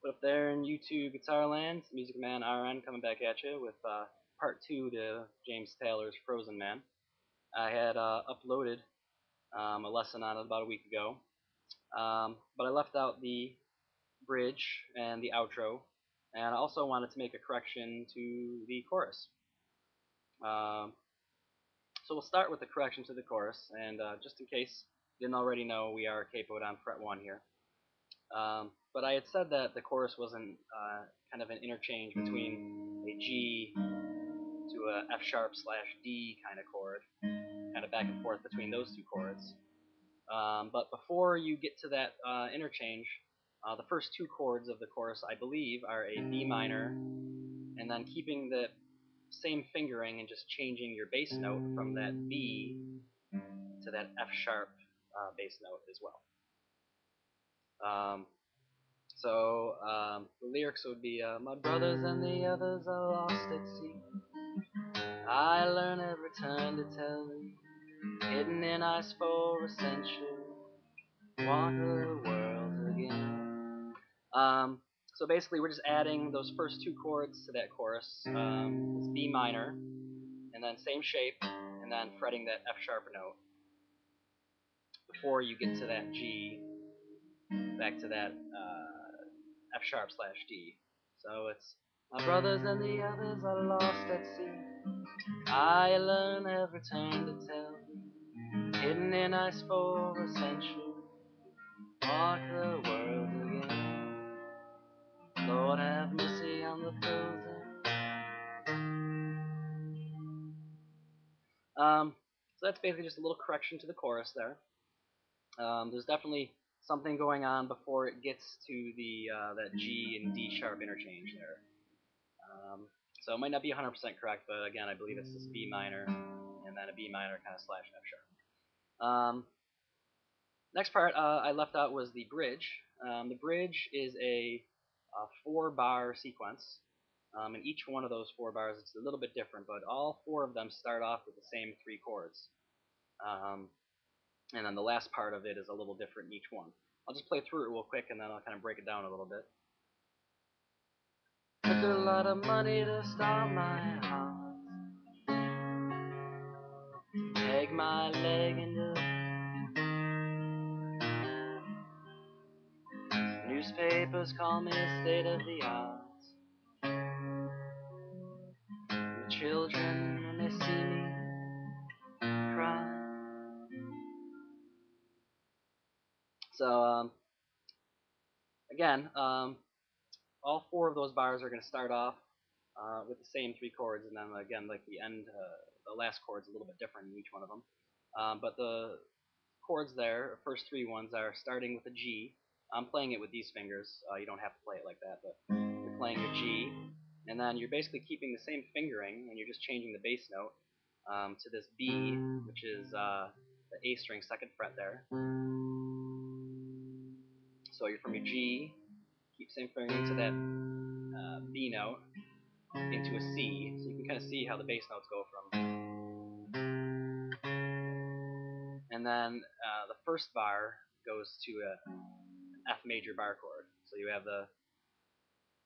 What up there in YouTube Guitar Land? It's Music Man RN coming back at you with part 2 to James Taylor's Frozen Man. I had uploaded a lesson on it about a week ago, but I left out the bridge and the outro, and I also wanted to make a correction to the chorus. Um, so we'll start with the correction to the chorus, and just in case you didn't already know, we are capoed on fret 1 here. But I had said that the chorus wasn't kind of an interchange between a G to a F sharp slash D kind of chord, kind of back and forth between those two chords. But before you get to that interchange, the first two chords of the chorus, I believe, are a B minor, and then keeping the same fingering and just changing your bass note from that B to that F sharp bass note as well. The lyrics would be, my brothers and the others are lost at sea. I learn every turn to tell thee, hidden in ice for a century, walk the world again. So basically we're just adding those first two chords to that chorus. It's B minor, and then same shape, and then fretting that F sharp note before you get to that G, back to that F sharp slash D. So it's, my brothers and the others are lost at sea. I learn every turn to tell thee, hidden in ice for a century, walk the world again. Lord have mercy on the frozen. So that's basically just a little correction to the chorus there. There's definitely something going on before it gets to the that G and D sharp interchange there. So it might not be 100% correct, but again, I believe it's this B minor and then a B minor kind of slash F sharp. Next part I left out was the bridge. The bridge is a 4-bar sequence, and each one of those 4 bars is a little bit different, but all 4 of them start off with the same 3 chords. And then the last part of it is a little different in each one. I'll just play through it real quick, and then I'll kind of break it down a little bit. Took a lot of money to start my heart, peg my leg into newspapers call me a state of the art. The children, when they see me, cry. So again, all 4 of those bars are going to start off with the same 3 chords, and then again, like the end, the last chord's a little bit different in each one of them. But the chords there, first 3 ones, are starting with a G. I'm playing it with these fingers. You don't have to play it like that, but you're playing your G, and then you're basically keeping the same fingering, and you're just changing the bass note to this B, which is the A string 2nd fret there. So you're from your G, keep same fingering to that B note into a C, so you can kind of see how the bass notes go from. And then the first bar goes to an F major bar chord. So you have the,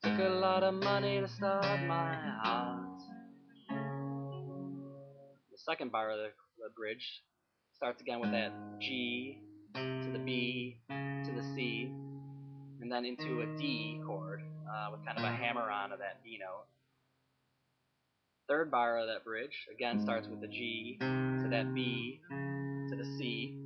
took a lot of money to start my heart. The second bar of the bridge starts again with that G to the B to the C, and then into a D chord with kind of a hammer on of that B note. Third bar of that bridge again starts with the G to that B to the C,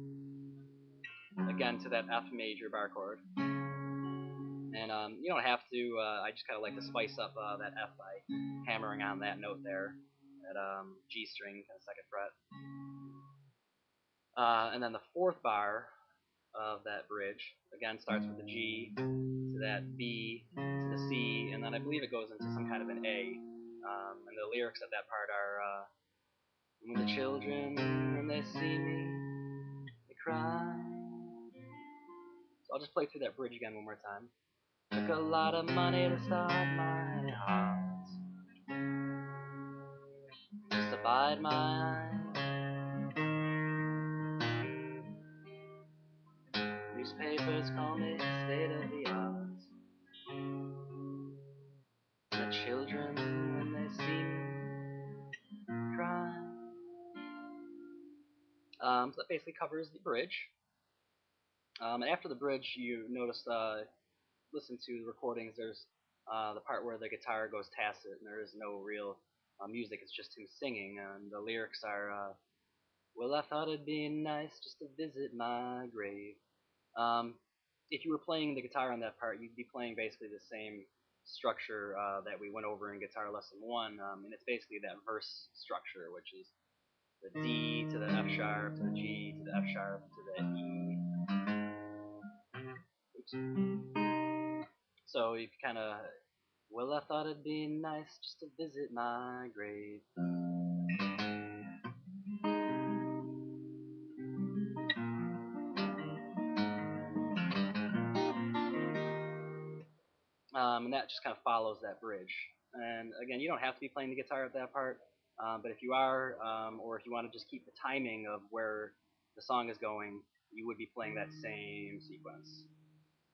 again to that F major bar chord. And you don't have to, I just kind of like to spice up that F by hammering on that note there, that G string, kind of 2nd fret. And then the 4th bar of that bridge, again, starts with the G to that B to the C, and then I believe it goes into some kind of an A. And the lyrics of that part are, when the children, when they see me, they cry. So I'll just play through that bridge again one more time. Took a lot of money to start my heart, just to bide my eyes. Newspapers call me state of the art. So that basically covers the bridge. And after the bridge, you notice, listen to the recordings. There's the part where the guitar goes tacit, and there is no real music. It's just him singing, and the lyrics are, "Well, I thought it'd be nice just to visit my grave." Um, if you were playing the guitar on that part, you'd be playing basically the same structure that we went over in Guitar Lesson 1, and it's basically that verse structure, which is the D to the F sharp to the G to the F sharp to the E. Oops. So you kind of, well, I thought it'd be nice just to visit my grave. And that just kind of follows that bridge. And again, you don't have to be playing the guitar at that part, but if you are, or if you want to just keep the timing of where the song is going, you would be playing that same sequence.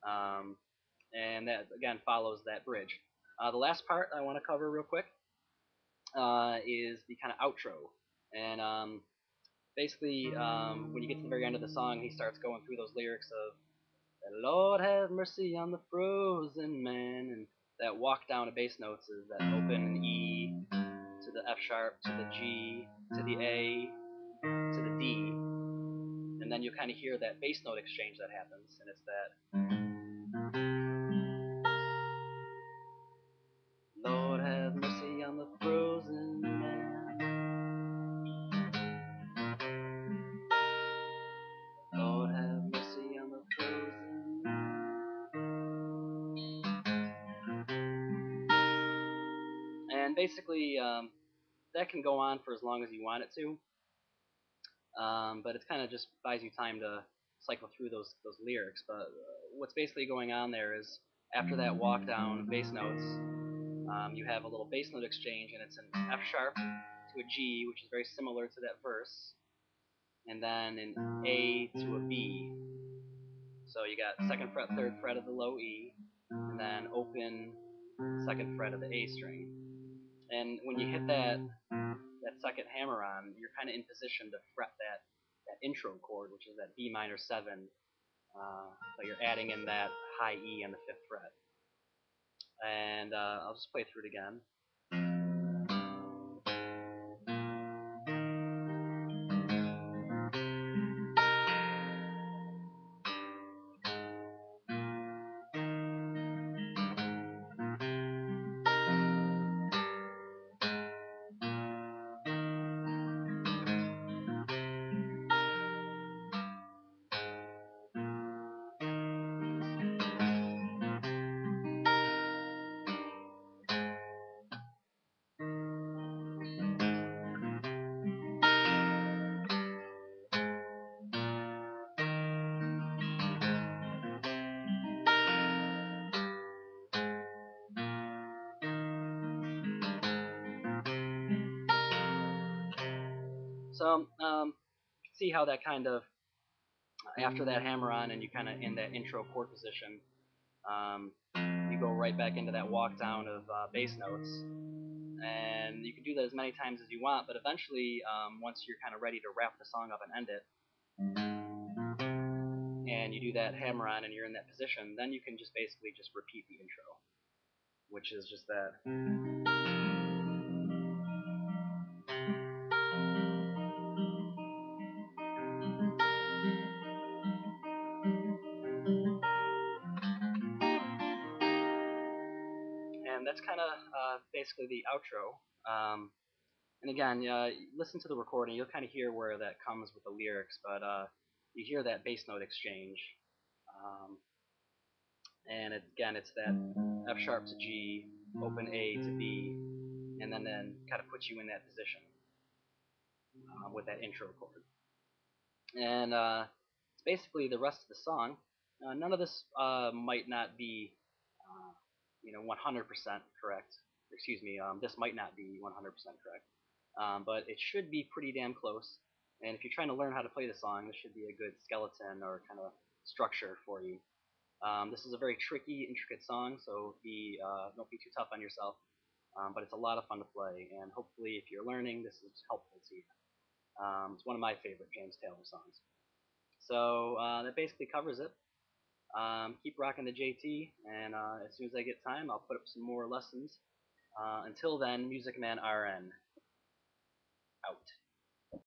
Um, and that, again, follows that bridge. The last part I want to cover real quick is the kind of outro. And basically, when you get to the very end of the song, he starts going through those lyrics of, "Lord have mercy on the frozen man," and that walk down of bass notes is that open E to the F sharp to the G to the A to the D, and then you kind of hear that bass note exchange that happens, and it's that, "Lord have mercy on the frozen man. Lord have mercy on the frozen man." And basically, that can go on for as long as you want it to, but it's kind of just buys you time to cycle through those lyrics. But what's basically going on there is after that walk down of bass notes, you have a little bass note exchange, and it's an F sharp to a G, which is very similar to that verse, and then an A to a B. So you got second fret, third fret of the low E, and then open second fret of the A string. And when you hit that second hammer on, you're kind of in position to fret that intro chord, which is that B minor 7, but you're adding in that high E on the 5th fret. And I'll just play through it again. So see how that kind of, after that hammer on and you kind of in that intro chord position, you go right back into that walk down of bass notes. And you can do that as many times as you want, but eventually, once you're kind of ready to wrap the song up and end it, and you do that hammer on and you're in that position, then you can just basically just repeat the intro, which is just that. And that's kind of basically the outro. And again, listen to the recording. You'll kind of hear where that comes with the lyrics, but you hear that bass note exchange. And again, it's that F sharp to G, open A to B, and then kind of puts you in that position with that intro chord. And it's basically the rest of the song. None of this might not be, 100% correct. Excuse me, this might not be 100% correct, but it should be pretty damn close. And if you're trying to learn how to play the song, this should be a good skeleton or kind of structure for you. This is a very tricky, intricate song, so don't be too tough on yourself. But it's a lot of fun to play, and hopefully, if you're learning, this is helpful to you. It's one of my favorite James Taylor songs. So that basically covers it. Keep rocking the JT, and as soon as I get time, I'll put up some more lessons. Until then, Music Man RN out.